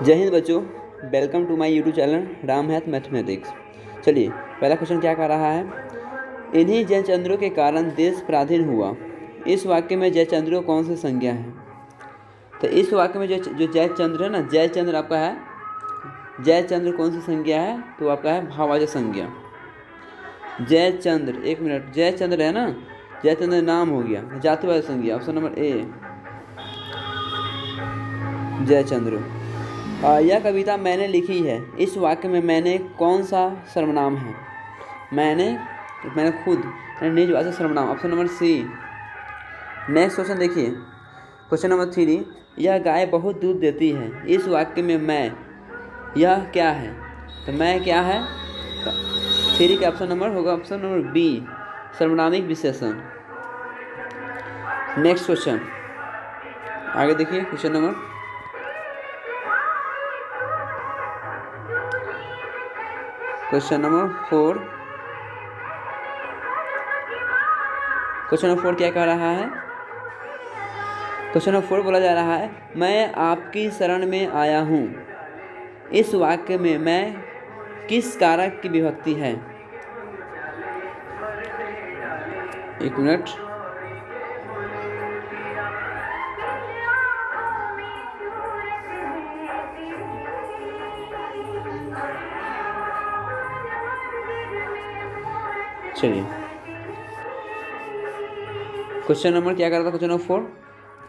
जय हिंद बच्चों, welcome to my YouTube channel Ram हैथ मैथमेटिक्स। चलिए, पहला क्वेश्चन क्या कर रहा है। इन्हीं जयचंद्रों के कारण देश पराधीन हुआ। इस वाक्य में जयचंद्रों कौन सी संज्ञा है। तो इस वाक्य में जो जयचंद्र है ना, जयचंद्र आपका है, जयचंद्र कौन सी संज्ञा है, तो आपका है भाववाचक संज्ञा। जयचंद्र, एक मिनट, जयचंद्र है ना, जयचंद्र नाम हो गया, जातिवाचक संज्ञा। ऑप्शन नंबर ए, जयचंद्र। यह कविता मैंने लिखी है। इस वाक्य में मैंने कौन सा सर्वनाम है। मैंने खुद, निजवाचक सर्वनाम। Option number C. Next question देखिए, क्वेश्चन नंबर 3। यह गाय बहुत दूध देती है। इस वाक्य में मैं, यह क्या है, तो मैं क्या है, 3 का ऑप्शन नंबर होगा ऑप्शन नंबर बी, सर्वनामिक विशेषण। नेक्स्ट क्वेश्चन आगे देखिए, क्वेश्चन नंबर 4। क्वेश्चन नंबर 4 क्या कह रहा है। क्वेश्चन नंबर 4 बोला जा रहा है, मैं आपकी शरण में आया हूँ। इस वाक्य में मैं किस कारक की विभक्ति है। एक मिनट, चलिए, क्वेश्चन नंबर क्या कर रहा था। क्वेश्चन नंबर 4,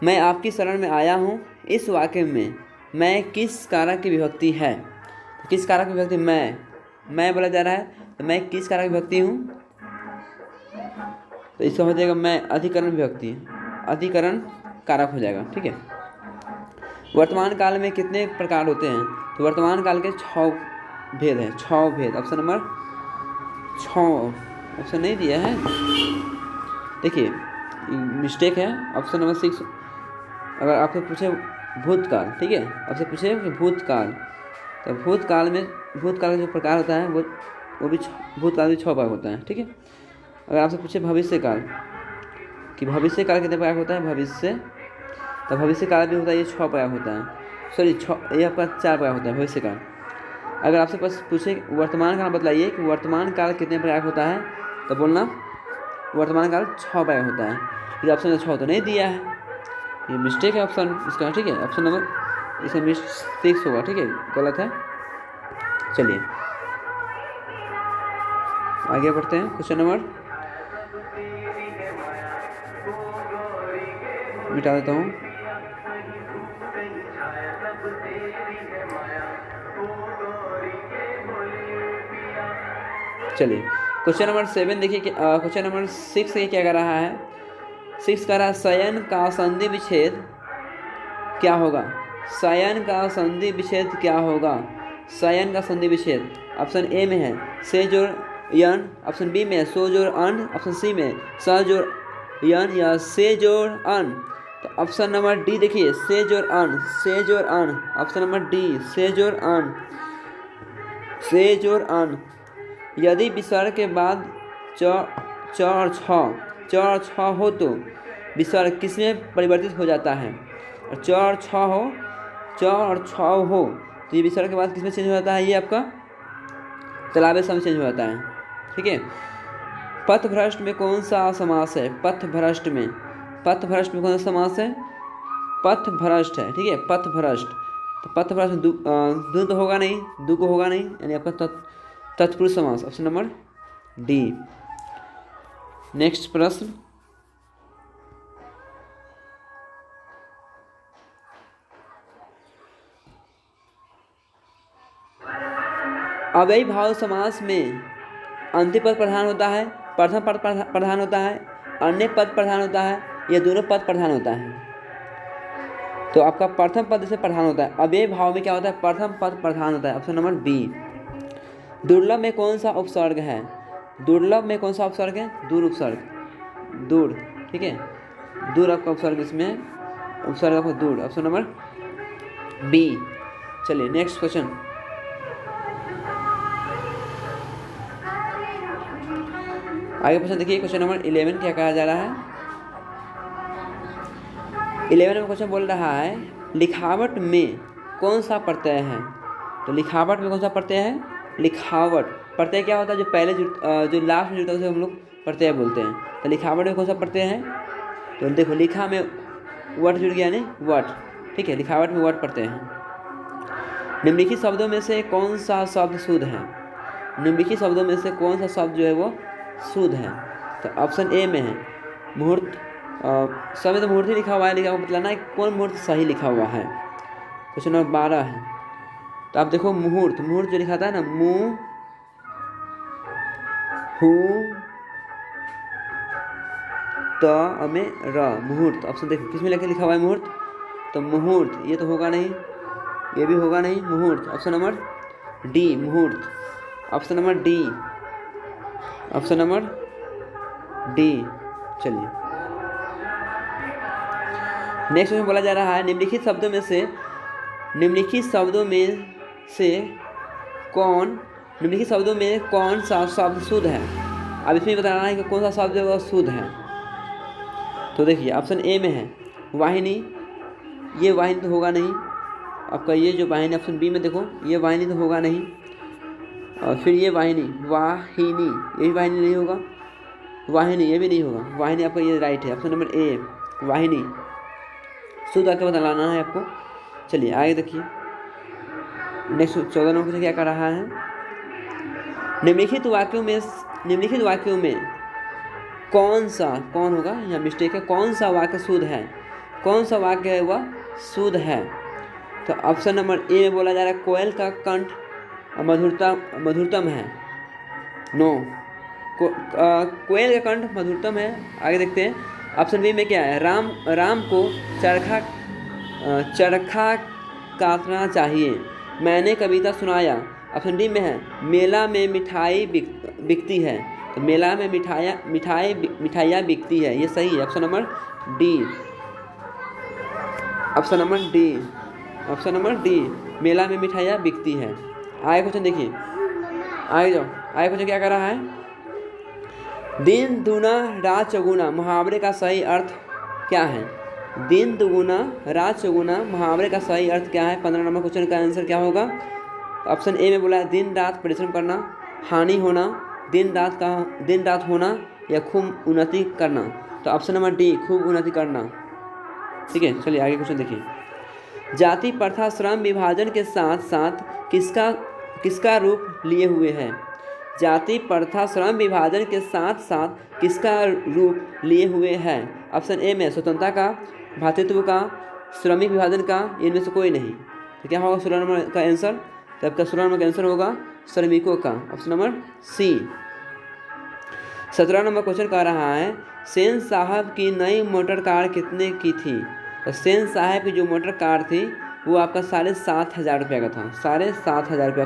मैं आपकी शरण में आया हूँ। इस वाक्य में मैं किस कारक की विभक्ति है। तो किस कारक की विभक्ति, मैं बोला जा रहा है, तो मैं किस कारक की विभक्ति हूँ, तो इसका हो जाएगा मैं अधिकरण विभक्ति, अधिकरण कारक हो जाएगा। ठीक है। वर्तमान काल में कितने प्रकार होते हैं। तो वर्तमान काल के 6 भेद हैं, 6 भेद। ऑप्शन नंबर 6, ऑप्शन नहीं दिया है, देखिए मिस्टेक है। ऑप्शन नंबर 6, अगर आपसे पूछे भूतकाल, ठीक है, आपसे पूछे कि भूतकाल, तो भूतकाल का जो प्रकार होता है वो भी भूतकाल भी 6 प्रकार होता है। ठीक है। अगर आपसे पूछे भविष्यकाल कि भविष्यकाल कितने प्रकार होता है, भविष्य, तो भविष्यकाल भी होता है, ये 6 प्रकार होता है। सॉरी, 6, ये आपका 4 प्रकार होता है भविष्यकाल। अगर आपसे पास पूछे वर्तमान काल, बताइए कि वर्तमान काल कितने प्रकार होता है, तो बोलना वर्तमान काल 6 प्रकार होता है। ये ऑप्शन 6 तो नहीं दिया है, ये मिस्टेक है ऑप्शन इसका। ठीक है, ऑप्शन नंबर इसमें 6 होगा। ठीक है, गलत है। चलिए आगे बढ़ते हैं। क्वेश्चन नंबर मिटा देता हूँ। चलिए, क्वेश्चन नंबर 7 देखिए, क्वेश्चन नंबर 6 ये क्या कर रहा है। 6 कह रहा है, शयन का संधि विच्छेद क्या होगा। शयन का संधि विच्छेद क्या होगा। शयन का संधि विच्छेद ऑप्शन ए में है से जोड़ यन, ऑप्शन बी में है सो जोड़ अन, ऑप्शन सी में स जोड़ यन या से जोड़ अन। तो ऑप्शन नंबर डी देखिए, से जोड़ अन, से जोड़ अन। ऑप्शन नंबर डी, से जोड़ अन, से जोड़ अन। यदि विसर्ग के बाद च और छ हो तो विसर्ग किसमें परिवर्तित हो जाता है। और च और छ हो तो ये विसर्ग के बाद किसमें चेंज हो जाता है, ये आपका तालाबे समय चेंज हो जाता है। ठीक है। पथभ्रष्ट में कौन सा समास है। पथभ्रष्ट में कौन सा समास है, पथभ्रष्ट है। ठीक है, पथभ्रष्ट, तो पथभ्रष्ट दु तो होगा नहीं, दु को होगा नहीं, यानी आपका तत्पुरुष समास। Option number D. नेक्स्ट प्रश्न, अव्ययी भाव समास में अंतिम पद प्रधान होता है, प्रथम पद प्रधान होता है, अन्य पद प्रधान होता है, या दोनों पद प्रधान होता है। तो आपका प्रथम पद से प्रधान होता है। अव्ययी भाव में क्या होता है, प्रथम पद प्रधान होता है। Option number B. दुर्लभ में कौन सा उपसर्ग है। दुर्लभ में कौन सा उपसर्ग है, दूर उपसर्ग, दूर। ठीक है, दूर आपका उपसर्ग, इसमें उपसर्ग आपका दूर। Option number B. चलिए नेक्स्ट क्वेश्चन, आगे क्वेश्चन देखिए। क्वेश्चन नंबर 11 क्या कहा जा रहा है। 11 में क्वेश्चन बोल रहा है, लिखावट में कौन सा प्रत्यय है? तो लिखावट में कौन सा प्रत्यय है? लिखावट। प्रत्यय क्या होता है? जो पहले जो लास्ट में जुड़ता है उसे हम लोग प्रत्यय बोलते हैं। तो लिखावट में कौन सा प्रत्यय है? तो देखो लिखा में वट जुड़ गया, नहीं वट, ठीक है। लिखावट में वट प्रत्यय है। निम्नलिखित शब्दों में से कौन सा शब्द शुद्ध है? निम्नलिखित शब्दों में से कौन सा शब्द जो है वो शुद्ध है? तो ऑप्शन ए में है मुहूर्त। सब में तो मुहूर्त ही लिखा हुआ है, लिखा हुआ मतलब ना कौन मुहूर्त सही लिखा हुआ है। क्वेश्चन नंबर 12 है। तो आप देखो मुहूर्त, मुहूर्त जो लिखा था ना, मुँह हु त में र, मुहूर्त। ऑप्शन देखो किस में लिखा हुआ है मुहूर्त? तो मुहूर्त ये तो होगा नहीं, ये भी होगा नहीं, मुहूर्त। ऑप्शन नंबर डी मुहूर्त। Option number D, option number D. चलिए नेक्स्ट में बोला जा रहा है निम्नलिखित शब्दों में से कौन सा शब्द शुद्ध है? अब इसमें बताना है कि कौन सा शब्द है वो शुद्ध है। तो देखिए ऑप्शन ए में है वाहिनी। ये वाहिनी तो होगा नहीं। आपका ये जो वाहिनी, ऑप्शन बी में देखो, ये वाहिनी तो होगा नहीं। और फिर ये वाहिनी, वाहिनी, ये भी वाहिनी नहीं होगा। वाहिनी ये भी नहीं होगा। वाहिनी आपका ये राइट है। ऑप्शन नंबर ए वाहिनी शुद्ध आके बताना है आपको। चलिए आगे देखिए नेक्स्ट 14 नंबर क्या कर रहा है? निम्नलिखित वाक्यों में कौन होगा, यहाँ मिस्टेक है, कौन सा वाक्य शुद्ध है? कौन सा वाक्य है वह शुद्ध है? तो ऑप्शन नंबर ए में बोला जा रहा है कोयल का कंठ मधुरतम है। नो, कोयल का कंठ मधुरतम है। आगे देखते हैं ऑप्शन बी में क्या है? राम को चरखा काटना चाहिए, मैंने कविता सुनाया। ऑप्शन डी में है मेला में मिठाई बिकती है। तो मेला में मिठाइयाँ बिकती है, ये सही है। Option number D, option number D, option number D, मेला में मिठाइयाँ बिकती है। आगे क्वेश्चन देखिए, आगे जाओ। आगे क्वेश्चन क्या कर रहा है? दिन दुगुना रात चौगुना मुहावरे का सही अर्थ क्या है? दिन दुगुना रात चौगुना मुहावरे का सही अर्थ क्या है? 15 नंबर क्वेश्चन का आंसर क्या होगा? ऑप्शन ए में बोला है दिन रात परिश्रम करना, हानि होना, दिन रात होना, या खूब उन्नति करना। तो ऑप्शन नंबर डी खूब उन्नति करना। ठीक है, चलिए आगे क्वेश्चन देखिए। जाति प्रथा श्रम विभाजन के साथ साथ किसका रूप लिए हुए है? जाति प्रथा श्रम विभाजन के साथ साथ किसका रूप लिए हुए है? ऑप्शन ए में स्वतंत्रता का, भातृत्व का, श्रमिक विभाजन का, इनमें से कोई नहीं। तो क्या होगा 16 नंबर का आंसर? तो आपका 16 नंबर का आंसर होगा श्रमिकों का। Option number C. 17 नंबर क्वेश्चन कह रहा है सेन साहब की नई मोटर कार कितने की थी? तो सेन साहब की जो मोटर कार थी वो आपका 7,500 रुपये का था। 7,500 रुपये।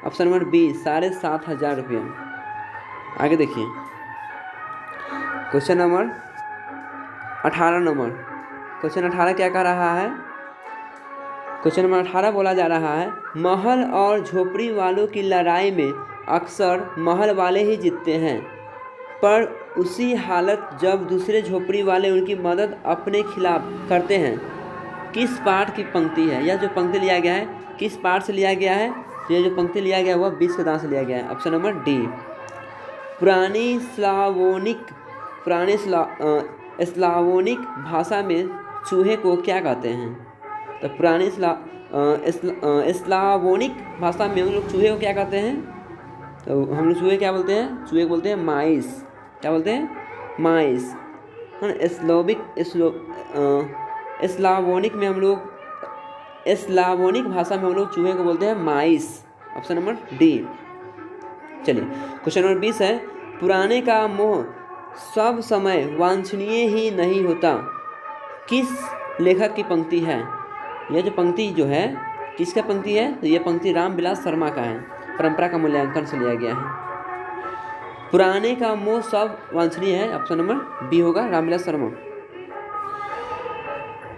ऑप्शन नंबर बी 7,500 रुपये। आगे देखिए क्वेश्चन नंबर 18 क्वेश्चन 18 क्या कह रहा है? क्वेश्चन नंबर 18 बोला जा रहा है महल और झोपड़ी वालों की लड़ाई में अक्सर महल वाले ही जीतते हैं, पर उसी हालत जब दूसरे झोपड़ी वाले उनकी मदद अपने खिलाफ करते हैं। किस पाठ की पंक्ति है? यह जो पंक्ति लिया गया है किस पाठ से लिया गया है? यह जो पंक्ति लिया गया है वह 20 के दांत से लिया गया है। Option number D. पुरानी स्लावोनिक भाषा में चूहे को क्या कहते हैं? तो पुरानी स्लावोनिक भाषा में हम लोग चूहे को क्या कहते हैं? तो हम लोग चूहे क्या बोलते हैं? चूहे को बोलते हैं माइस। क्या बोलते हैं? माइस। स्लावोनिक भाषा में हम लोग चूहे को बोलते हैं माइस। Option number D. चलिए क्वेश्चन नंबर 20 है पुराने का मोह सब समय वांछनीय ही नहीं होता, किस लेखक की पंक्ति है? यह जो पंक्ति जो है किसका पंक्ति है? तो यह पंक्ति रामविलास शर्मा का है। परंपरा का मूल्यांकन से लिया गया है। पुराने का मोह सब वांछनीय है। ऑप्शन नंबर बी होगा रामविलास शर्मा।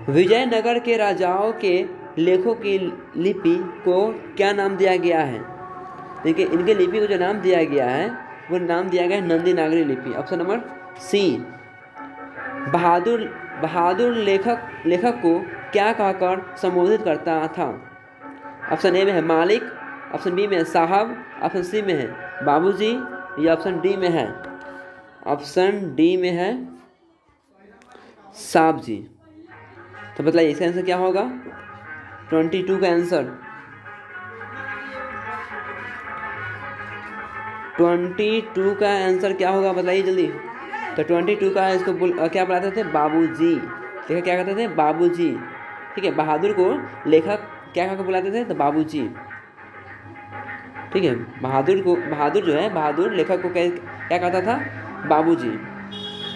विजयनगर के राजाओं के लेखों की लिपि को क्या नाम दिया गया है? देखिए इनके लिपि को जो नाम दिया गया है वो नाम दिया गया है नंदी नागरी लिपि। ऑप्शन नंबर सी। बहादुर लेखक को क्या कहकर संबोधित करता था? ऑप्शन ए में है मालिक, ऑप्शन बी में है साहब, ऑप्शन सी में है बाबूजी, या ऑप्शन डी में है, ऑप्शन डी में है साहब जी। तो बताइए इसका आंसर क्या होगा? 22 का आंसर 22 का आंसर क्या होगा बताइए जल्दी। तो 22 का इसको क्या बुलाते थे? बाबूजी। लेखक क्या कहते थे? बाबूजी। ठीक है, बहादुर को लेखक क्या कहकर बुलाते थे? तो बाबूजी। ठीक है, बहादुर जो है, बहादुर लेखक को क्या कहता था? बाबूजी।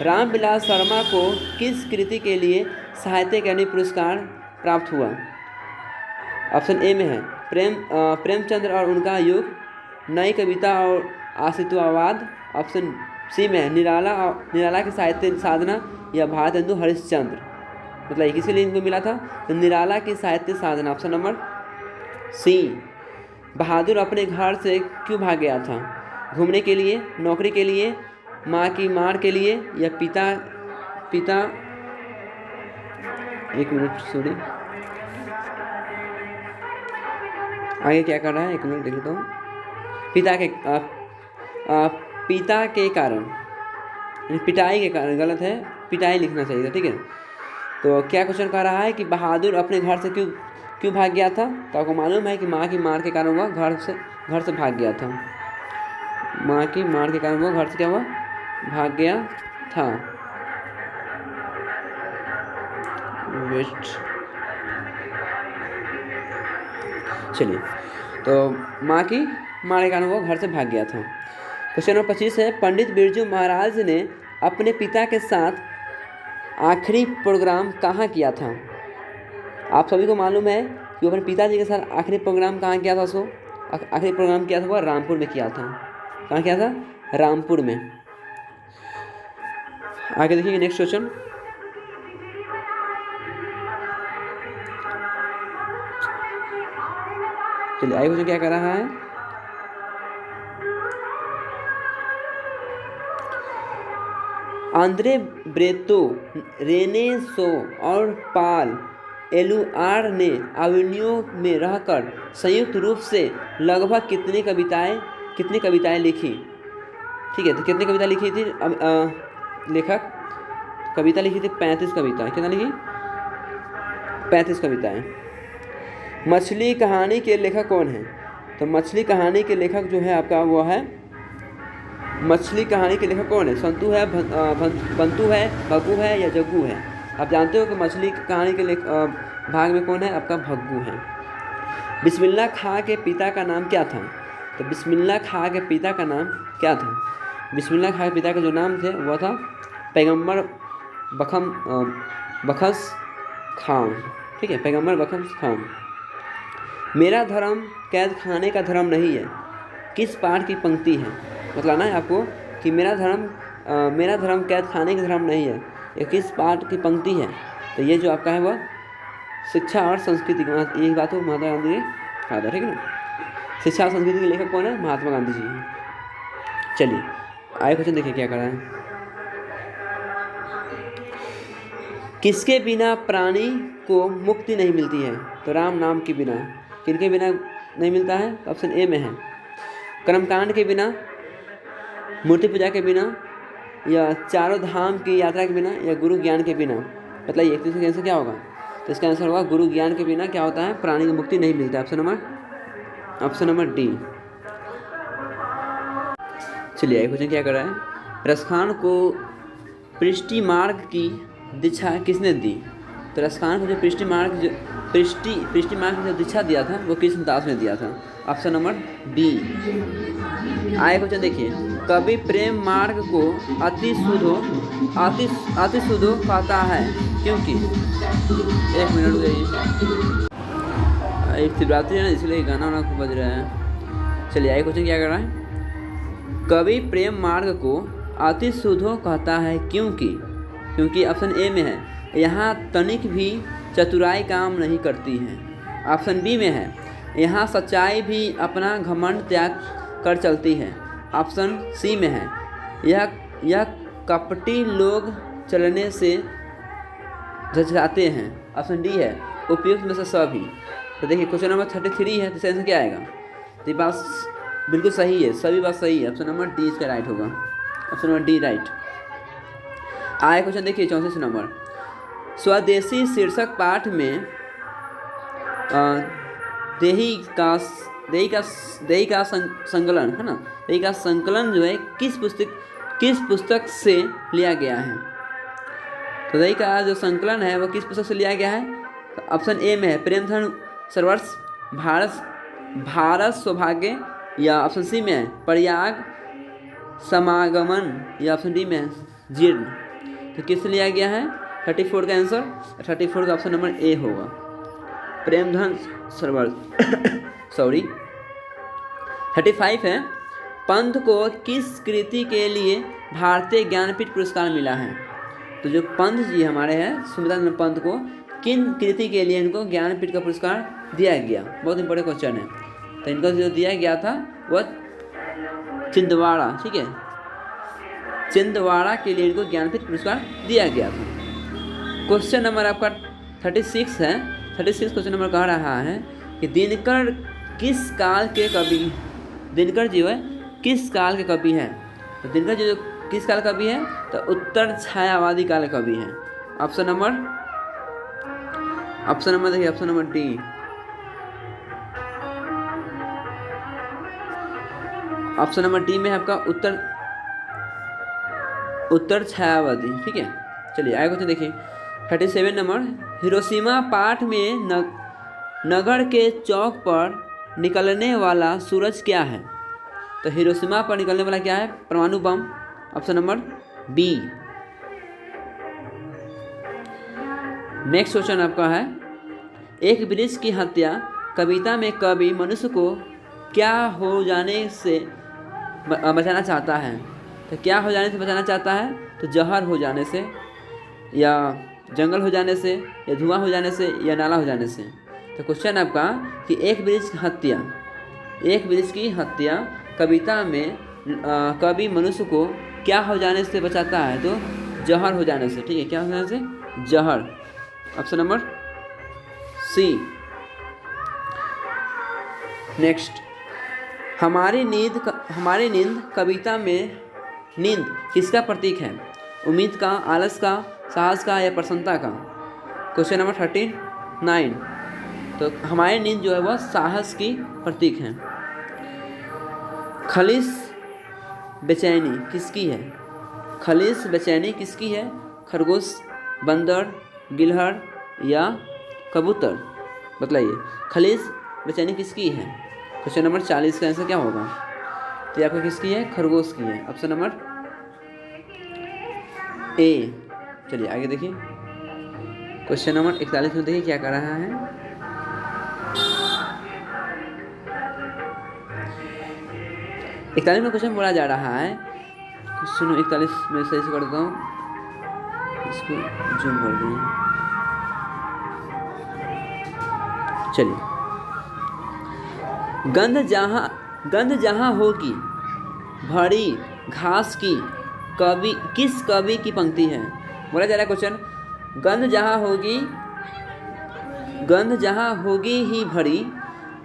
रामविलास शर्मा को किस कृति के लिए साहित्य अकादमी पुरस्कार प्राप्त हुआ? ऑप्शन ए में है प्रेमचंद्र और उनका युग, नई कविता और अस्तित्ववाद, ऑप्शन सी में है निराला की साहित्य साधना, या भारतेंदु हरिश्चंद्र। मतलब किसी लिए इनको मिला था? तो निराला की साहित्य साधना, ऑप्शन नंबर सी। बहादुर अपने घर से क्यों भाग गया था? घूमने के लिए, नौकरी के लिए, माँ की मार के लिए, या पिता एक मिनट सॉरी, आगे क्या कर रहा है, एक मिनट देख लेता हूँ। पिता के कारण, पिटाई के कारण, गलत है, पिटाई लिखना चाहिए था। ठीक है, तो क्या क्वेश्चन कह रहा है कि बहादुर अपने घर से क्यों भाग गया था? तो आपको मालूम है कि माँ की मार के कारण वह घर से भाग गया था। माँ की मार के कारण वह घर से क्या हुआ? भाग गया था। वेस्ट, चलिए, तो माँ की मार के कारण वो घर से भाग गया था। क्वेश्चन नंबर 25 है, पंडित बिरजू महाराज ने अपने पिता के साथ आखिरी प्रोग्राम कहाँ किया था? आप सभी को मालूम है कि अपने पिताजी के साथ आखिरी प्रोग्राम कहाँ किया था? उसको आखिरी प्रोग्राम किया था वो रामपुर में किया था। कहाँ किया था? रामपुर में। आगे देखिए नेक्स्ट क्वेश्चन। चलिए आगे क्वेश्चन क्या कर रहा है? आंद्रे ब्रेतो, रेने सो और पाल एलुआर ने अवेन्यू में रहकर संयुक्त रूप से लगभग कितनी कविताएं लिखी? ठीक है, तो कितनी कविता लिखी थी? लेखक कविता लिखी थी 35 कविताएं। कितना लिखी? 35 कविताएं। मछली कहानी के लेखक कौन है? तो मछली कहानी के लेखक जो है आपका वो है, मछली कहानी के लेखक कौन है? संतू है, बंतू है, भग्गू है, या जग्गू है? आप जानते हो कि मछली कहानी के भाग में कौन है? आपका भग्गू है। बिस्मिल्लाह खां के पिता का नाम क्या था? तो बिस्मिल्लाह खां के पिता का नाम क्या था? बिस्मिल्लाह खां के पिता का जो नाम थे वह था पैगंबर बखश खां। ठीक है, पैगंबर बखश खां। मेरा धर्म कैद खाने का धर्म नहीं है, किस पाठ की पंक्ति है? बताना है आपको कि मेरा धर्म कैद खाने का धर्म नहीं है, ये किस पाठ की पंक्ति है? तो ये जो आपका है वह शिक्षा और संस्कृति, यही बात हो महात्मा गांधी कहा था। ठीक है ना, शिक्षा और संस्कृति के लेखक कौन है? महात्मा गांधी जी हैं। चलिए आगे क्वेश्चन देखिए क्या कर रहा है। किसके बिना प्राणी को मुक्ति नहीं मिलती है? तो राम नाम के बिना। किनके बिना नहीं मिलता है? तो ऑप्शन ए में है कर्मकांड के बिना, मूर्ति पूजा के बिना, या चारों धाम की यात्रा के बिना, या गुरु ज्ञान के बिना। बताइए इसका आंसर क्या होगा? तो इसका आंसर होगा गुरु ज्ञान के बिना क्या होता है? प्राणी को मुक्ति नहीं मिलता है। Option number D. चलिए क्वेश्चन क्या कर रहा है? रसखान को पृष्टि मार्ग की दीक्षा किसने दी? तो रसखान को जो पृष्टि मार्ग की जो दीक्षा दिया था वो कृष्णदास ने दिया था। Option number B. आगे क्वेश्चन देखिए, कवि प्रेम मार्ग को अति शुद्धो कहता है क्योंकि? एक मिनट जाइए, एक शिवरात्रि है ना इसलिए गाना खूब बज रहा है। चलिए आगे क्वेश्चन क्या कर रहा है? कवि प्रेम मार्ग को अति शुद्धो कहता है क्योंकि ऑप्शन ए में है यहाँ तनिक भी चतुराई काम नहीं करती है। ऑप्शन बी में है यहाँ सच्चाई भी अपना घमंड त्याग कर चलती है। ऑप्शन सी में है यह कपटी लोग चलने से झचकाते हैं। ऑप्शन डी है उपयुक्त में से सभी। तो देखिए क्वेश्चन नंबर 33 है, तो इसका आंसर क्या आएगा? तो ये बात बिल्कुल सही है, सभी बात सही है, ऑप्शन नंबर डी इसका राइट होगा, ऑप्शन नंबर डी राइट। आए क्वेश्चन देखिए 34 नंबर, स्वदेशी शीर्षक पाठ में देही का संकलन है ना, देही का संकलन जो है किस पुस्तक से लिया गया है? तो देही का जो संकलन है वो किस पुस्तक से लिया गया है? तो ऑप्शन ए में है प्रेमधन सर्वर्स, भारत सौभाग्य, या ऑप्शन सी में है प्रयाग समागमन, या ऑप्शन डी में है जीर्ण। तो किससे लिया गया है 34 का आंसर? 34 का ऑप्शन नंबर ए होगा, प्रेमधन सर्वर्स सॉरी। 35 है, पंत को किस कृति के लिए भारतीय ज्ञानपीठ पुरस्कार मिला है? तो जो पंत जी हमारे हैं सुमित्रानंद पंत को किन कृति के लिए इनको ज्ञानपीठ का पुरस्कार दिया गया? बहुत इंपॉर्टेंट क्वेश्चन है। तो इनको जो दिया गया था वह छिंदवाड़ा, ठीक है, छिंदवाड़ा के लिए इनको ज्ञानपीठ पुरस्कार दिया गया था। क्वेश्चन नंबर आपका 36 है। 36 क्वेश्चन नंबर कह रहा है कि दिनकर किस काल के कवि, दिनकर जी है किस काल के कवि हैं? तो दिनकर जी जो किस काल कवि है? तो उत्तर छायावादी काल कवि है। ऑप्शन नंबर देखिए, option number D, option number D में है आपका उत्तर छायावादी, ठीक है। चलिए आगे क्वेश्चन देखिए 37 नंबर, हिरोशिमा पाठ में नगर के चौक पर निकलने वाला सूरज क्या है? तो हिरोशिमा पर निकलने वाला क्या है? परमाणु बम, option number B. Next question आपका है, एक वृक्ष की हत्या कविता में कवि मनुष्य को क्या हो जाने से बचाना चाहता है? तो क्या हो जाने से बचाना चाहता है? तो जहर हो जाने से, या जंगल हो जाने से, या धुआं हो जाने से, या नाला हो जाने से। तो क्वेश्चन आपका कि एक वृक्ष की हत्या कविता में कवि मनुष्य को क्या हो जाने से बचाता है? तो जहर हो जाने से, ठीक है, क्या हो जाने से? जहर, ऑप्शन नंबर सी। नेक्स्ट, हमारी नींद कविता में नींद किसका प्रतीक है? उम्मीद का, आलस का, साहस का, या प्रसन्नता का? Question number 39। तो हमारी नींद जो है वह साहस की प्रतीक है। खलीस बेचैनी किसकी है? खलीस बेचैनी किसकी है? खरगोश, बंदर, गिलहर, या कबूतर? बतलाइए, खलीस बेचैनी किसकी है? क्वेश्चन नंबर 40 का आंसर क्या होगा? तो ये आपका किसकी है? खरगोश की है, ऑप्शन नंबर ए। चलिए आगे देखिए क्वेश्चन नंबर 41 में देखिए क्या कर रहा है। 41 में क्वेश्चन बोला जा रहा है, क्वेश्चन 41 में सही से कर देता हूँ, इसको जूम कर दूँ। चलिए, गंध जहाँ होगी भरी घास की किस कवि की पंक्ति है? बोला जा रहा है क्वेश्चन, गंध जहाँ होगी ही भरी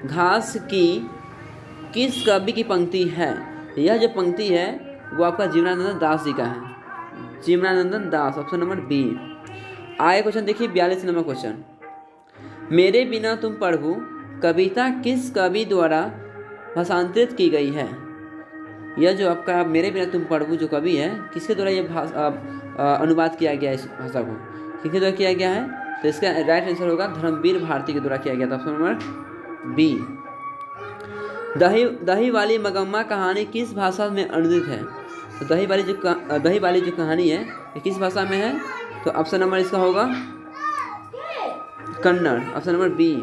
घास की किस कवि की पंक्ति है? यह जो पंक्ति है वो आपका जीवनानंद दास जी का है, जीवनानंद दास, ऑप्शन नंबर बी। आगे क्वेश्चन देखिए 42 नंबर क्वेश्चन, मेरे बिना तुम प्रभु कविता किस कवि द्वारा भाषांतरित की गई है? यह जो आपका मेरे बिना तुम प्रभु जो कवि है किसके द्वारा ये अनुवाद किया गया है? इस भाषा को किसके द्वारा किया गया है? तो इसका राइट आंसर होगा धर्मवीर भारती के द्वारा किया गया था, ऑप्शन नंबर बी। दही वाली मगम्मा कहानी किस भाषा में अनुदित है? तो दही वाली जो कहानी है ये किस भाषा में है? तो ऑप्शन नंबर इसका होगा कन्नड़, ऑप्शन नंबर बी।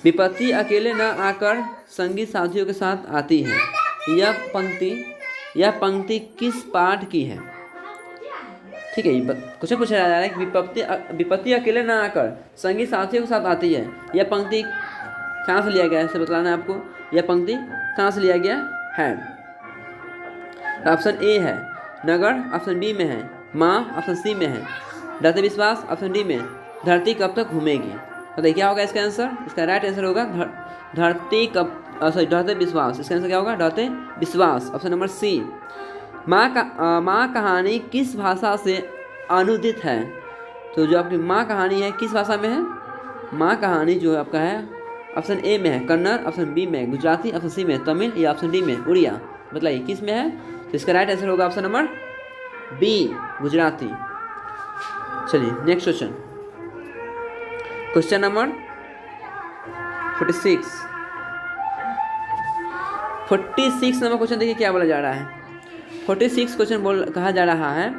विपत्ति अकेले न आकर संगी साथियों के साथ आती है, यह पंक्ति किस पाठ की है? ठीक है, क्वेश्चन पूछा जा रहा है कि विपत्ति अकेले न आकर संगी साथियों के साथ आती है, यह पंक्ति कहाँ से लिया गया है? इसे बतलाना है आपको, यह पंक्ति कहाँ से लिया गया है? ऑप्शन ए है नगर, ऑप्शन बी में है माँ, ऑप्शन सी में है दत्त विश्वास, ऑप्शन डी में धरती कब तक घूमेगी। बताइए क्या होगा इसका आंसर। इसका राइट आंसर होगा धरती कब सॉरी ढहते विश्वास। इसका आंसर क्या होगा, ढहते विश्वास, ऑप्शन नंबर सी। माँ कहानी किस भाषा से अनुदित है। तो जो आपकी माँ कहानी है किस भाषा में है। माँ कहानी जो आपका है ऑप्शन ए में है कन्नड़, ऑप्शन बी में गुजराती, ऑप्शन सी में तमिल या ऑप्शन डी में उड़िया। बताइए किस में है। तो इसका राइट आंसर होगा ऑप्शन नंबर बी गुजराती। चलिए next question, question number 46 number question देखिए क्या बोला जा रहा है। 46 क्वेश्चन कहा जा रहा है,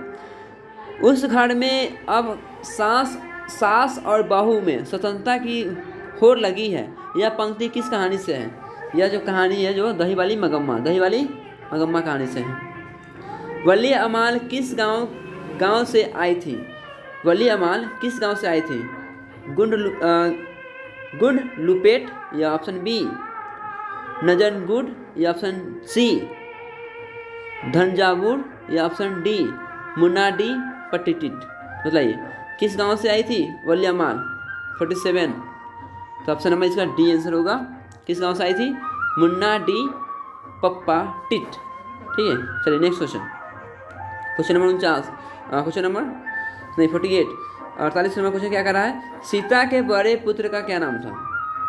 उस घर में अब सास और बहू में स्वतंत्रता की होड़ लगी है। यह पंक्ति किस कहानी से है। यह जो कहानी है जो दही वाली मगम्मा कहानी से है। वली अमाल किस गांव से आई थी। वली अमाल किस गांव से आई थी। गुंड लुपेट या ऑप्शन बी नजनगुड या ऑप्शन सी धनजावुर या ऑप्शन डी मुन्नाडी पट्टिटिट। बताइए किस गांव से आई थी वली अमाल। 47 तो ऑप्शन नंबर इसका डी आंसर होगा। किस गांव से आई थी, मुन्ना डी पप्पा टिट। ठीक है, चलिए next question, question number 48 number question क्या कर रहा है, सीता के बड़े पुत्र का क्या नाम था।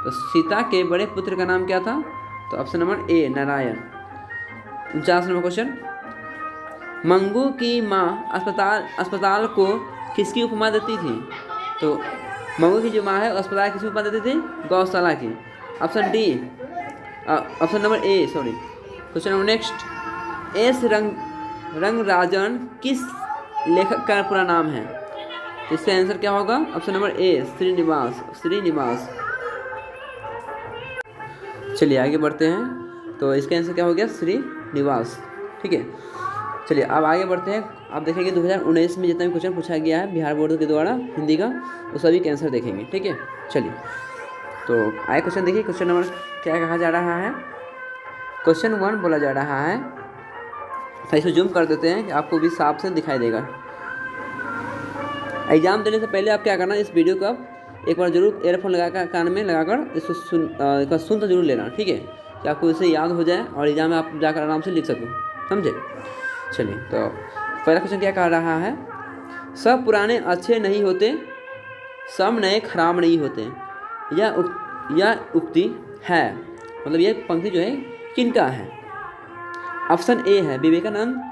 तो सीता के बड़े पुत्र का नाम क्या था, तो ऑप्शन नंबर ए नारायण। 49 नंबर क्वेश्चन, मंगू की माँ अस्पताल को किसकी उपमा देती थी। तो मंगू की जो माँ है अस्पताल किसकी उपमा देती थी, गौशाला की। ऑप्शन डी ऑप्शन नंबर ए sorry. Question number next, S Rangarajan किस लेखक का पूरा नाम है। इसका आंसर क्या होगा, ऑप्शन नंबर ए श्रीनिवास। चलिए आगे बढ़ते हैं, तो इसका आंसर क्या हो गया, श्रीनिवास। ठीक है, चलिए अब आगे बढ़ते हैं। आप देखेंगे 2019 में जितना भी क्वेश्चन पूछा गया है बिहार बोर्ड के द्वारा हिंदी का, वो सभी के आंसर देखेंगे। ठीक है, चलिए तो आए क्वेश्चन देखिए। क्वेश्चन नंबर क्या कहा जा रहा है, क्वेश्चन 1 बोला जा रहा है। तो इसे जूम कर देते हैं कि आपको भी साफ से दिखाई देगा। एग्जाम देने से पहले आप क्या करना, इस वीडियो को एक बार जरूर एयरफोन लगाकर कान में लगाकर इसको सुन तो जरूर लेना। ठीक है, कि आपको इसे याद हो जाए और एग्जाम में आप जाकर आराम से लिख सकें, समझे। चलिए तो पहला क्वेश्चन क्या कह रहा है, सब पुराने अच्छे नहीं होते, सब नए खराब नहीं होते। यह उक्ति है, मतलब यह पंक्ति जो है किनका है। ऑप्शन ए है विवेकानंद,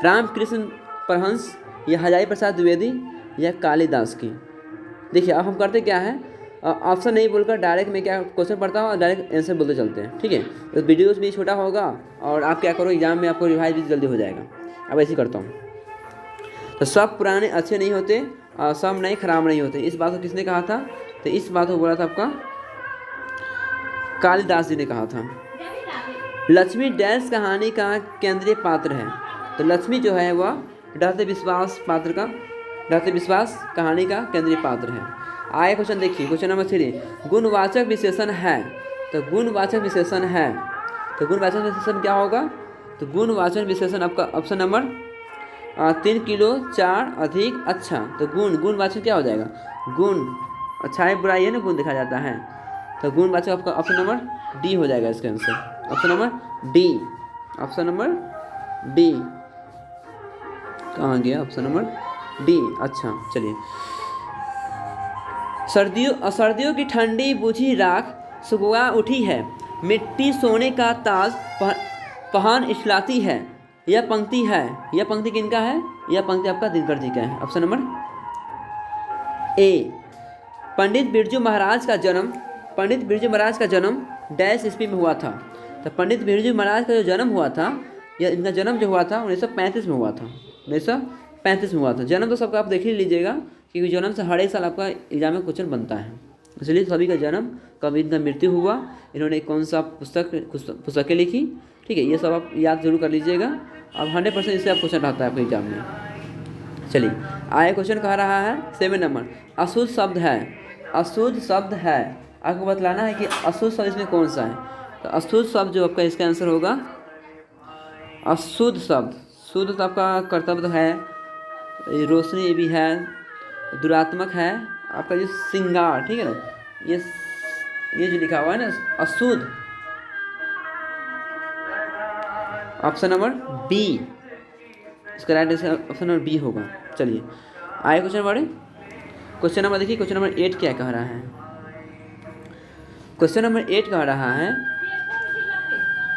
रामकृष्ण परमहंस या हजारी प्रसाद द्विवेदी या कालिदास की। देखिए अब हम करते क्या है, ऑप्शन नहीं बोलकर डायरेक्ट मैं क्या क्वेश्चन पढ़ता हूँ और डायरेक्ट आंसर बोलते चलते हैं। ठीक है, तो वीडियोस भी छोटा होगा और आप क्या करो एग्जाम में आपको रिवाइज भी जल्दी हो जाएगा। अब ऐसे ही करता हूँ। तो सब पुराने अच्छे नहीं होते और सब नए खराब नहीं होते, इस बात को किसने कहा था, तो इस बात को बोला था आपका कालिदास जी ने कहा था। लक्ष्मी डैश कहानी का केंद्रीय पात्र है। तो लक्ष्मी जो है वह ढहते विश्वास कहानी का केंद्रीय पात्र है। आगे क्वेश्चन देखिए, क्वेश्चन नंबर 3, गुणवाचक विशेषण है। तो गुणवाचक विशेषण है, तो गुणवाचक विशेषण क्या होगा, तो गुणवाचक विशेषण आपका ऑप्शन नंबर 3 किलो 4 अधिक अच्छा। तो गुणवाचक क्या हो जाएगा, गुण अच्छाई बुराई है ना, गुण देखा जाता है। तो गुणवाचक आपका ऑप्शन नंबर डी हो जाएगा इसका answer, option number D. Option number D कहाँ गया, ऑप्शन नंबर डी। अच्छा चलिए, सर्दियों की ठंडी बुझी राख सुबह उठी है, मिट्टी सोने का ताज पहन इछलाती है। यह पंक्ति किनका है, यह पंक्ति आपका दिनकर जी का है। Option number A. Pandit Birju Maharaj का जन्म डैश ईस्वी में हुआ था। तो पंडित बिरजू महाराज का जो जन्म हुआ था, या इनका जन्म जो हुआ था 1935 में हुआ था। 1935 में हुआ था। जन्म तो सबका आप देख ही लीजिएगा, क्योंकि जन्म से हर एक साल आपका एग्जाम में क्वेश्चन बनता है। इसलिए सभी का जन्म, कब इनका मृत्यु हुआ, इन्होंने कौन सा पुस्तकें लिखी, ठीक है, ये सब आप याद जरूर कर लीजिएगा। अब 100% इससे आप क्वेश्चन रहता है आपके एग्जाम में। चलिए आगे क्वेश्चन कह रहा है 7 नंबर, अशुद्ध शब्द है। आपको बतलाना है कि अशुद्ध शब्द इसमें कौन सा है। तो अशुद्ध शब्द जो आपका इसका आंसर होगा, अशुद्ध शब्द, शुद्ध तो आपका कर्तव्य है, रोशनी भी है, दुरात्मक है आपका जो श्रृंगार, ठीक है ना, ये जो लिखा हुआ है ना अशुद्ध, ऑप्शन नंबर बी, इसका right answer option number B होगा। चलिए आगे क्वेश्चन नंबर देखिए, क्वेश्चन नंबर 8 क्या कह रहा है। क्वेश्चन नंबर 8 कह रहा है,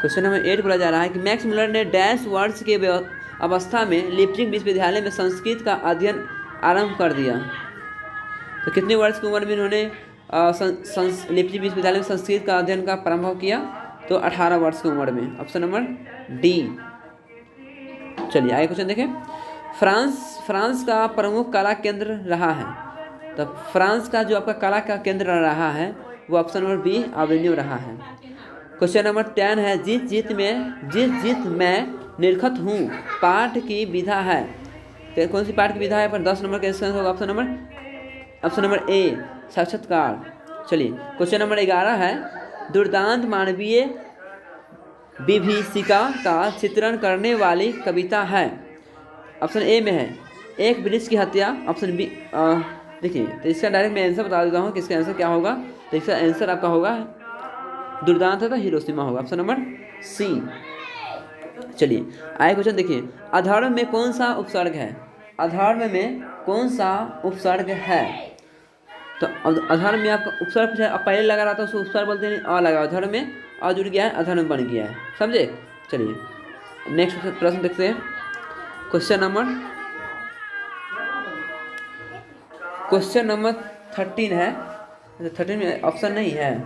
क्वेश्चन नंबर 8 बोला जा रहा है कि मैक्स मुलर ने डैश वर्ष के अवस्था में लिपजिग विश्वविद्यालय में संस्कृत का अध्ययन आरंभ कर दिया। तो कितने वर्ष की उम्र में इन्होंने लिपजिग विश्वविद्यालय में संस्कृत का अध्ययन का प्रारंभ किया? तो 18 वर्ष की उम्र में, ऑप्शन नंबर डी। चलिए आगे क्वेश्चन देखें। फ्रांस का प्रमुख कला केंद्र रहा है। तो फ्रांस का जो आपका कला का केंद्र रहा है वो ऑप्शन नंबर बी एवेन्यू रहा है। क्वेश्चन नंबर 10 है, जीत जीत मैं निरखत हूँ पाठ की विधा है। तो कौन सी पाठ की विधा है? पर 10 नंबर का आंसर होगा ऑप्शन नंबर ए साक्षात्कार। चलिए क्वेश्चन नंबर 11 है, दुर्दांत मानवीय विभीषिका का चित्रण करने वाली कविता है। ऑप्शन ए में है एक वृक्ष की हत्या, ऑप्शन बी। देखिए तो इसका डायरेक्ट मैं आंसर बता देता हूँ कि इसका आंसर क्या होगा। तो इसका आंसर आपका होगा दुर्दांत है तो हिरोशिमा होगा, ऑप्शन नंबर सी। चलिए आगे क्वेश्चन देखिए, अधर्म में कौन सा उपसर्ग है? अधर्म में कौन सा उपसर्ग है? तो अधर्म में आपका उपसर्ग पहले लगा रहा था उसको उपसर्ग बोलते हैं, अ लगा, अधर्म में अ जुड़ गया है, अधर्म बन गया है, समझे। चलिए नेक्स्ट प्रश्न देखते हैं। क्वेश्चन नंबर 13 है। 13 में ऑप्शन नहीं है।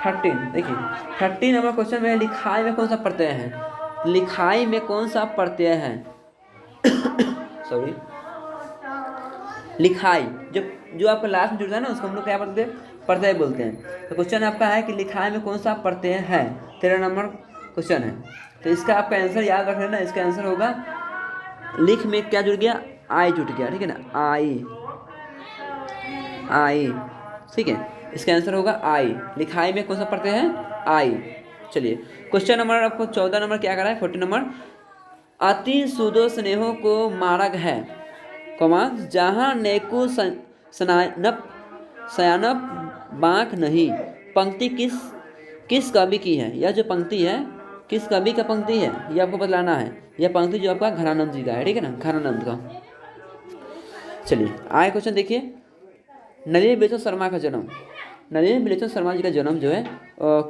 13 देखिए 13 नंबर क्वेश्चन में लिखाई में कौन सा प्रत्यय है? लिखाई में कौन सा प्रत्यय है? सॉरी, लिखाई जो आपका लास्ट में जुड़ता है ना उसको हम लोग क्या बोलते हैं? प्रत्यय बोलते हैं। तो क्वेश्चन आपका है कि लिखाई में कौन सा प्रत्यय है? 13 नंबर क्वेश्चन है। तो इसका आपका आंसर याद रख लेना, इसका आंसर होगा लिख में क्या जुड़ गया? आई जुड़ गया, ठीक है ना, आई, ठीक है, इसका आंसर होगा आई। लिखाई में कौन सा प्रत्यय है? आई। चलिए क्वेश्चन नंबर आपको 14 नंबर क्या कर रहा है? 14 नंबर, अति सुदो स्नेहो को मार्ग है, जहाँ नेको सयानप बाँक नहीं। पंक्ति किस कवि की है? यह जो पंक्ति है किस कवि का पंक्ति है ये आपको बतलाना है। यह पंक्ति जो आपका घनानंद जी का है, ठीक है ना, घनानंद का। चलिए आगे क्वेश्चन देखिए, नलिनी बिलोचन शर्मा का जन्म। नलिनी बिलोचन शर्मा जी का जन्म जो है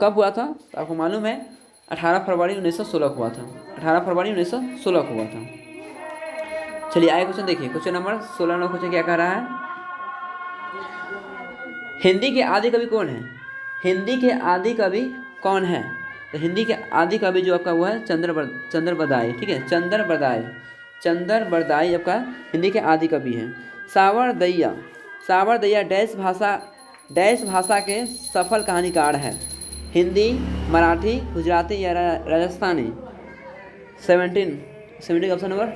कब हुआ था? आपको मालूम है 18 फरवरी 1916 हुआ था। 18 फरवरी 1916 हुआ था। चलिए आगे क्वेश्चन देखिए, क्वेश्चन नंबर 16 नंबर क्वेश्चन क्या कह रहा है? हिंदी के आदि कवि कौन है? हिंदी के आदि कवि कौन है? तो हिंदी के आदि कवि जो आपका वो है चंद्र बरदाई, ठीक है, चंद्र बरदाई आपका हिंदी के आदि कवि हैं। सावर दैया डैश भाषा के सफल कहानीकार है। हिंदी, मराठी, गुजराती या राजस्थानी? 17 का ऑप्शन नंबर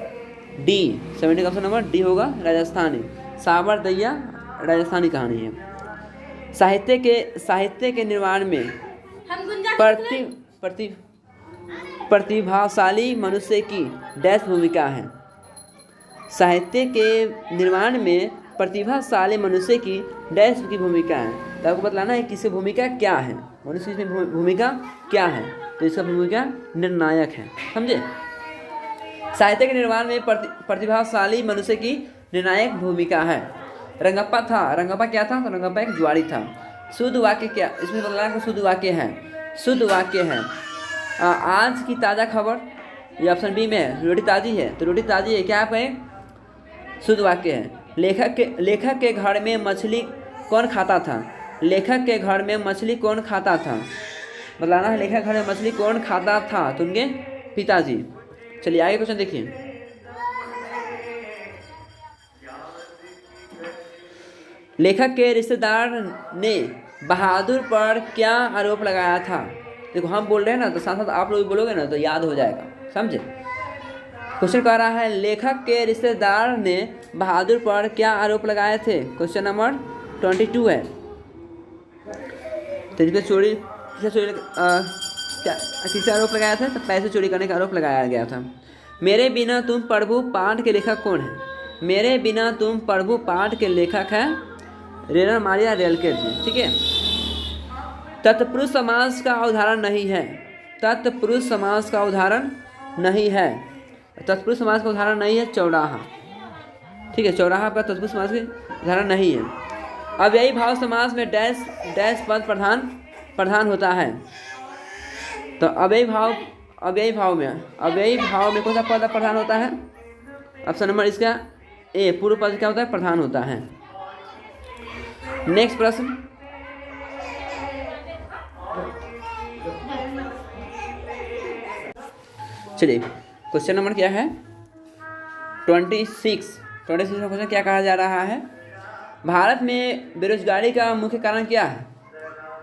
डी, 17 का ऑप्शन नंबर डी होगा, राजस्थानी। सावर दैया राजस्थानी कहानी है। साहित्य के निर्माण में प्रतिभाशाली मनुष्य की डैश भूमिका है। साहित्य के निर्माण में प्रतिभाशाली मनुष्य की डैश की भूमिका है। तो आपको बतलाना है कि इसकी भूमिका क्या है, मनुष्य की भूमिका क्या है। तो इसका भूमिका निर्णायक है, समझे। साहित्य के निर्माण में प्रतिभाशाली मनुष्य की निर्णायक भूमिका है। रंगप्पा क्या था? तो रंगप्पा एक जुआरी था। शुद्ध वाक्य क्या? इसमें बतलाना कि शुद्ध वाक्य है। आज की ताज़ा खबर, ये ऑप्शन बी में है, रोटी ताज़ी है। तो रोटी ताज़ी है क्या आप कहें? शुद्ध वाक्य है। लेखक के घर में मछली कौन खाता था? लेखक के घर में मछली कौन खाता था? बताना है लेखक के घर में मछली कौन खाता था? तो उनके पिताजी। चलिए आगे क्वेश्चन देखिए, लेखक के रिश्तेदार ने बहादुर पर क्या आरोप लगाया था? देखो हम बोल रहे हैं ना तो साथ साथ आप लोग बोलोगे ना तो याद हो जाएगा, समझे। क्वेश्चन कह रहा है लेखक के रिश्तेदार ने बहादुर पर क्या आरोप लगाए थे? क्वेश्चन नंबर 22 है। तो जिसपे चोरी किससे आरोप लगाया था? तो पैसे चोरी करने का आरोप लगाया गया था। मेरे बिना तुम प्रभु पाठ के लेखक कौन है? मेरे बिना तुम प्रभु पाठ के लेखक है रेलर मारिया रेलके जी, ठीक है। तत्पुरुष समास का उदाहरण नहीं है, तत्पुरुष समास का उदाहरण नहीं है, तत्पुरुष समास का उदाहरण नहीं है चौराहा, ठीक है। चौराहा पर तत्पुरुष समास के उदाहरण नहीं है। अव्ययी भाव समास में डैश डैश पद प्रधान होता है। तो अव्ययी भाव में कौन सा पद प्रधान होता है? ऑप्शन नंबर इसका ए, पूर्व पद क्या होता है? प्रधान होता है। नेक्स्ट प्रश्न, चलिए क्वेश्चन नंबर क्या है? 26 का क्वेश्चन क्या कहा जा रहा है? भारत में बेरोजगारी का मुख्य कारण क्या है?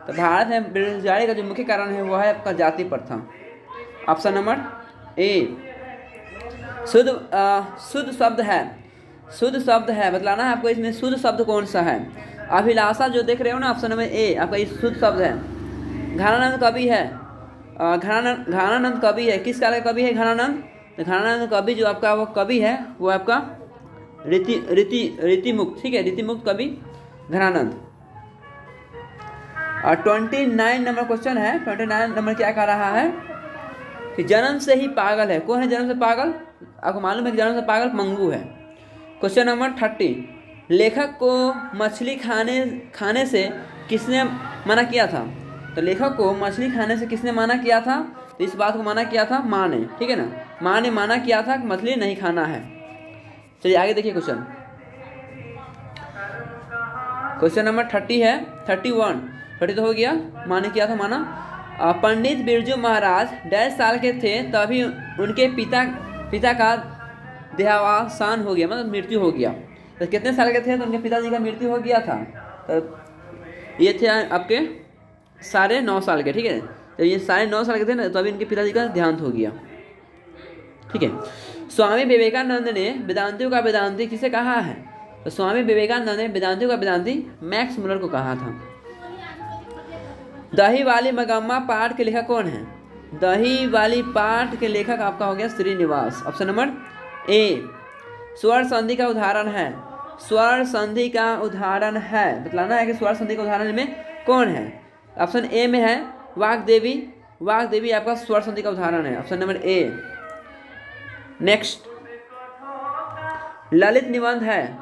तो भारत में बेरोजगारी का जो मुख्य कारण है वो है आपका जाति प्रथा। ऑप्शन नंबर ए, शुद्ध शब्द है, बतलाना है आपको इसमें शुद्ध शब्द कौन सा है। अभिलाषा जो देख रहे हो ना, ऑप्शन नंबर ए आपका ये शुद्ध शब्द है। घनानंद कवि है, घनानंद कवि है, किस काल का कवि है घनानंद? तो घनानंद कवि जो आपका वो कवि है वो आपका रीतिमुक्त, ठीक है, रीतिमुक्त कवि घनानंद। और 29 नंबर क्वेश्चन है, 29 नंबर क्या कह रहा है कि जन्म से ही पागल है। कौन है जन्म से पागल? आपको मालूम है कि जन्म से पागल मंगू है। क्वेश्चन नंबर 30, लेखक को मछली खाने से किसने मना किया था? तो लेखक को मछली खाने से किसने मना किया था? तो इस बात को मना किया था माँ ने, ठीक है ना। माँ ने मना किया था कि मछली नहीं खाना है। चलिए आगे देखिए क्वेश्चन नंबर 30 है, 30 तो हो गया, माँ ने किया था मना। पंडित बिरजू महाराज 1.5 साल के थे तभी उनके पिता का देहावसान हो गया, मतलब मृत्यु हो गया। तो कितने साल के थे तो उनके पिताजी का मृत्यु हो गया था? तो ये थे आपके 9.5 साल के, ठीक है। तो ये 9.5 साल के थे ना, तो अभी इनके पिताजी का देहांत हो गया, ठीक है। स्वामी विवेकानंद ने वेदांतियों का वेदांती किसे कहा है? तो स्वामी विवेकानंद ने वेदांतियों का वेदांती मैक्स मुलर को कहा था। दही वाली मगम्मा पाठ के लेखक कौन है? दही वाली पाठ के लेखक आपका हो गया श्रीनिवास। ऑप्शन नंबर ए, स्वर संधि का उदाहरण है, स्वर संधि का उदाहरण है, बतलाना है कि स्वर संधि का उदाहरण में कौन है। ऑप्शन ए में है वाग्देवी आपका स्वर संधि का उदाहरण है, ऑप्शन नंबर ए। नेक्स्ट, ललित निबंध है,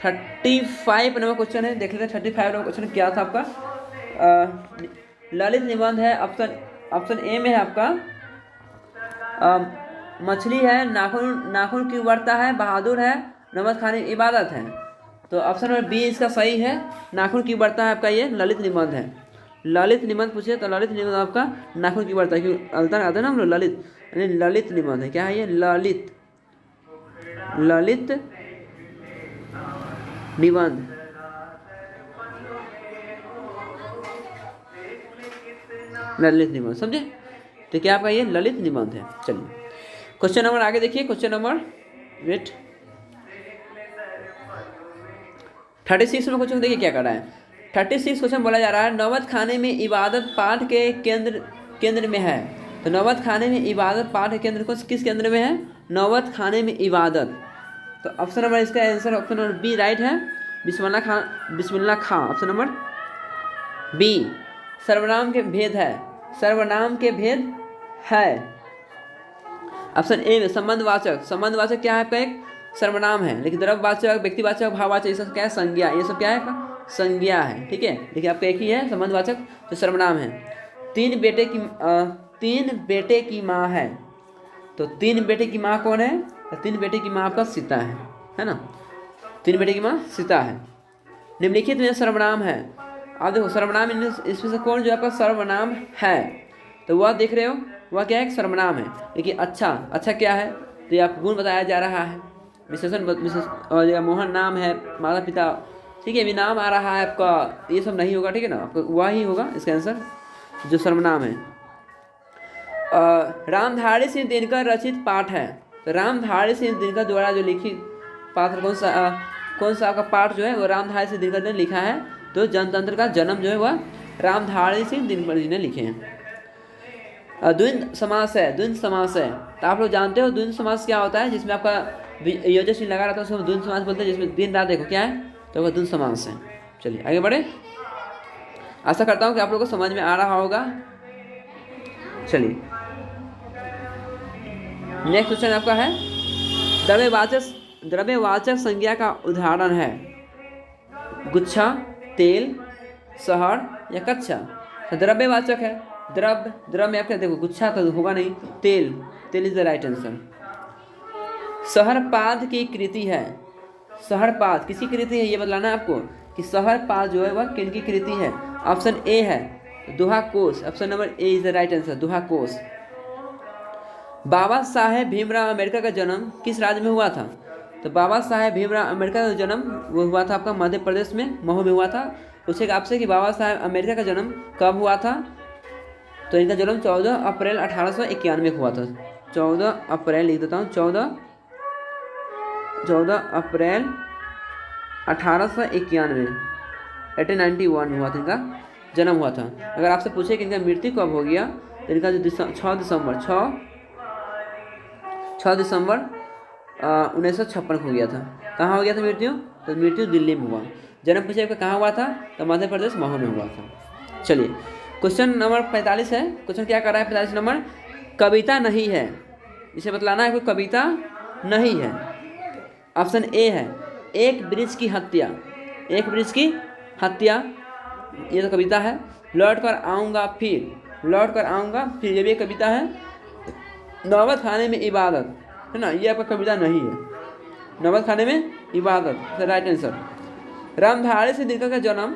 35 नंबर क्वेश्चन है, देख लेते हैं 35 नंबर क्वेश्चन क्या था आपका। ललित निबंध है, ऑप्शन ए में है आपका मछली है, नाखून की उबरता है, बहादुर है, नमक खाने की इबादत है। तो ऑप्शन नंबर बी इसका सही है, नाखून की उबरता है आपका ये ललित निबंध है। ललित निबंध पूछे तो ललित निबंध आपका नाखून की उबरता है, क्योंकि अलता आते हैं ना हम लोग ललित, यानी ललित निबंध है। क्या है ये? ललित निबंध। ललित निबंध, समझे? तो क्या आपका ये ललित निबंध है। चलिए क्वेश्चन नंबर आगे देखिए, क्वेश्चन नंबर 36 में क्वेश्चन देखिए क्या कर रहा है। 36 क्वेश्चन बोला जा रहा है, नौबत खाने में इबादत पाठ के केंद्र में है। तो नौबत खाने में इबादत पाठ के केंद्र को किस केंद्र में है? नौबत खाने में इबादत। तो ऑप्शन नंबर इसका answer option number B right है, Bismillah Khan. Option number B, सर्वनाम के भेद है, सर्वनाम के भेद है। ऑप्शन ए में संबंधवाचक क्या है आपका? एक सर्वनाम है, लेकिन द्रव्यवाचक, व्यक्तिवाचक, भाववाचक, ये सब क्या है? संज्ञा। ये सब क्या है आपका? संज्ञा है, ठीक है। देखिए आपका एक ही है संबंधवाचक, तो सर्वनाम है। 3 बेटे की माँ है। तो 3 बेटे की माँ कौन है? तो 3 बेटे की माँ आपका सीता है ना। 3 बेटे की माँ सीता है। निम्नलिखित में सर्वनाम है। आप देखो सर्वनाम इसमें से कौन जो आपका सर्वनाम है? तो वह देख रहे हो, वह क्या है? सर्वनाम है। लेकिन अच्छा क्या है? तो ये आपको गुण बताया जा रहा है, विशेषण और मोहन नाम है, माता पिता, ठीक है, भी नाम आ रहा है आपका, ये सब नहीं होगा, ठीक है ना। आपको वह ही होगा इसका आंसर जो सर्वनाम है। रामधारी सिंह दिनकर रचित पाठ है। तो रामधारी सिंह दिनकर द्वारा जो लिखित पाठ कौन सा आपका पाठ जो है वो रामधारी सिंह दिनकर ने लिखा है। तो जनतंत्र का जन्म जो है वह रामधारी सिंह दिनकर जी ने लिखे हैं। द्वंद्व समास है, तो आप लोग जानते हो द्वंद्व समास क्या होता है? जिसमें आपका योजक चिन्ह लगा रहता है उसको द्वंद्व समास बोलते हैं, जिसमें दिन रात देखो क्या है, तो वह द्वंद्व समास है। चलिए आगे बढ़े। आशा करता हूँ कि आप लोगों को समझ में आ रहा होगा। चलिए नेक्स्ट क्वेश्चन आपका है, द्रव्यवाचक संज्ञा का उदाहरण है गुच्छा, तेल, शहर या कक्षा। तो द्रव्यवाचक है, द्रव में आप क्या देखो, गुच्छा तो होगा नहीं, तेल इज द राइट आंसर। सहरपाद की कृति है, सहरपाद किसी कृति है ये बतलाना है आपको कि सहरपाद जो है वह किन की कृति है। ऑप्शन ए है Doha Kosh, option number A is the right answer, Doha Kosh. Baba Saheb Bhimrao Ambedkar का जन्म किस राज्य में हुआ था? तो बाबा साहेब भीमराव अम्बेडकर का जन्म वो हुआ था आपका मध्य प्रदेश में, महू में हुआ था। पूछेगा आपसे कि बाबा साहेब अम्बेडकर का जन्म कब हुआ था? तो इनका जन्म 14 अप्रैल 1891 हुआ था। 14 अप्रैल लिख देता हूँ, 14 अप्रैल 1891 1891 में हुआ था इनका जन्म हुआ था। अगर आपसे पूछे कि इनका मृत्यु कब हो गया तो इनका जो 6 दिसंबर 1956 को हो गया था। कहाँ हो गया था मृत्यु? तो मृत्यु दिल्ली में हुआ। जन्म पूछे आपका कहाँ हुआ था? तो मध्य प्रदेश महू में हुआ था। चलिए क्वेश्चन नंबर 45 है। क्वेश्चन क्या कर रहा है 45 नंबर, कविता नहीं है, इसे बतलाना है कोई कविता नहीं है। ऑप्शन ए है एक वृक्ष की हत्या, एक वृक्ष की हत्या ये तो कविता है। लौट कर आऊँगा फिर ये भी एक कविता है। नौबत खाने में इबादत है ना, ये आपका कविता नहीं है। नौबत खाने में इबादत राइट आंसर। रामधारी सिंह का जन्म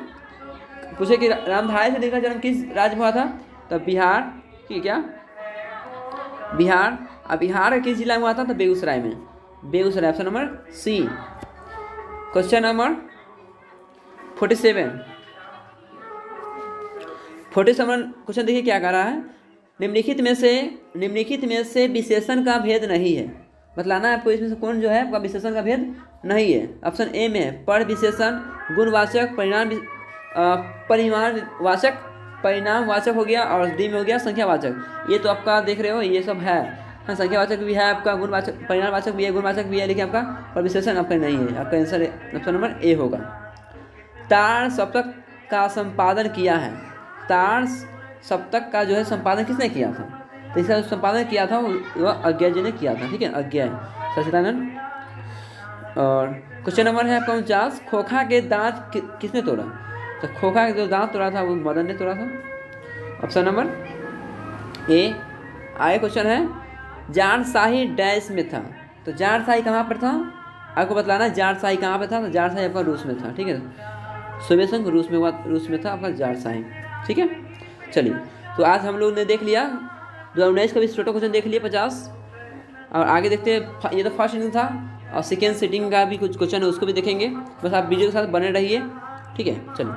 पूछे कि रामधारी सिंह का जन्म किस राज्य में हुआ था? तो बिहार की क्या, बिहार। अब बिहार किस जिला में हुआ था? तो बेगूसराय में, Begusarai option number C. Question number 47 question देखिए क्या कह रहा है, निम्नलिखित में से विशेषण का भेद नहीं है। बतलाना है आपको इसमें से कौन जो है आपका विशेषण का भेद नहीं है। ऑप्शन ए में है पर विशेषण, गुणवाचक, परिणामवाचक हो गया, और डी में हो गया संख्यावाचक। ये तो आपका देख रहे हो ये सब है, हाँ संख्यावाचक भी है आपका, गुणवाचक परिणामवाचक भी है, गुणवाचक भी है, लेकिन आपका पर विशेषण आपका नहीं है। आपका आंसर ऑप्शन नंबर ए होगा। तार सप्तक का संपादन किया है, तार सप्तक का जो है संपादन किसने किया था? तो इसका संपादन किया था वह अज्ञा जी ने किया था, ठीक है, अज्ञा सचिदानंद। और क्वेश्चन नंबर है 49, खोखा के दांत किसने तोड़ा? तो खोखा के जो दांत तोड़ा था वो मदन ने तोड़ा था। ऑप्शन नंबर ए। आगे क्वेश्चन है जाटशाही डैश में था। तो जाटशाही कहाँ पर था आपको बतलाना है। जाटशाही कहाँ पर था? तो जाटशाही आपका रूस में था, ठीक है, सोवियत संघ रूस में था आपका जाटशाही, ठीक है। चलिए तो आज हम लोग ने देख लिया 2019 का भी छोटा क्वेश्चन देख लिया 50, और आगे देखते हैं। ये तो फर्स्ट सीटिंग था, और सेकेंड सीटिंग का भी कुछ क्वेश्चन है उसको भी देखेंगे। बस आप वीडियो के साथ बने रहिए, ठीक है। चलिए।